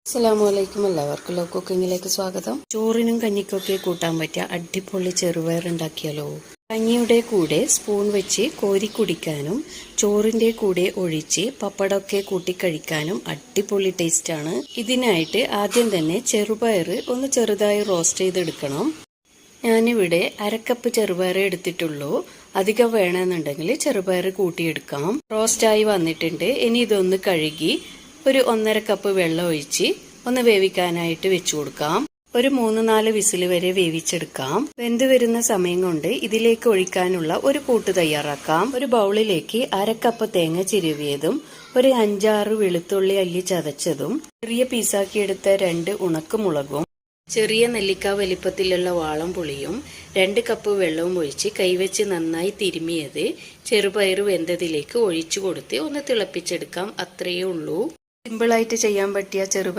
അസ്സലാമലൈക്കും. എല്ലാവർക്കും ലവ് കുക്കിങ്ങിലേക്ക് സ്വാഗതം. ചോറിനും കഞ്ഞിക്കൊക്കെ കൂട്ടാൻ പറ്റിയ അടിപൊളി ചെറുപയർ ഉണ്ടാക്കിയാലോ. കഞ്ഞിയുടെ കൂടെ സ്പൂൺ വെച്ച് കോരി കുടിക്കാനും ചോറിന്റെ കൂടെ ഒഴിച്ച് പപ്പടമൊക്കെ കൂട്ടി കഴിക്കാനും അടിപൊളി ടേസ്റ്റാണ്. ഇതിനായിട്ട് ആദ്യം തന്നെ ചെറുപയർ ഒന്ന് ചെറുതായി റോസ്റ്റ് ചെയ്തെടുക്കണം. ഞാനിവിടെ അരക്കപ്പ് ചെറുപയർ എടുത്തിട്ടുള്ളൂ. അധികം വേണമെന്നുണ്ടെങ്കിൽ ചെറുപയർ കൂട്ടിയെടുക്കാം. റോസ്റ്റായി വന്നിട്ടുണ്ട്. ഇനി ഇതൊന്ന് കഴുകി ഒരു 1.5 കപ്പ് വെള്ളം ഒഴിച്ച് ഒന്ന് വേവിക്കാനായിട്ട് വെച്ചു കൊടുക്കാം. ഒരു 3-4 വിസിൽ വരെ വേവിച്ചെടുക്കാം. വെന്ത് വരുന്ന സമയം കൊണ്ട് ഇതിലേക്ക് ഒഴിക്കാനുള്ള ഒരു കൂട്ട് തയ്യാറാക്കാം. ഒരു ബൗളിലേക്ക് 1/2 കപ്പ് തേങ്ങ ചിരവിയതും ഒരു 5-6 വെളുത്തുള്ളി അല്ലി ചതച്ചതും ചെറിയ പീസാക്കിയെടുത്ത 2 ഉണക്കമുളകും ചെറിയ നെല്ലിക്ക വലിപ്പത്തിലുള്ള വാളംപുളിയും 2 കപ്പ് വെള്ളവും ഒഴിച്ച് കൈവച്ച് നന്നായി തിരുമിയത് ചെറുപയർ വെന്തതിലേക്ക് ഒഴിച്ചു കൊടുത്ത് ഒന്ന് തിളപ്പിച്ചെടുക്കാം. അത്രയേ ഉള്ളൂ. സിമ്പിളായിട്ട് ചെയ്യാൻ പറ്റിയ ചെറുപയർ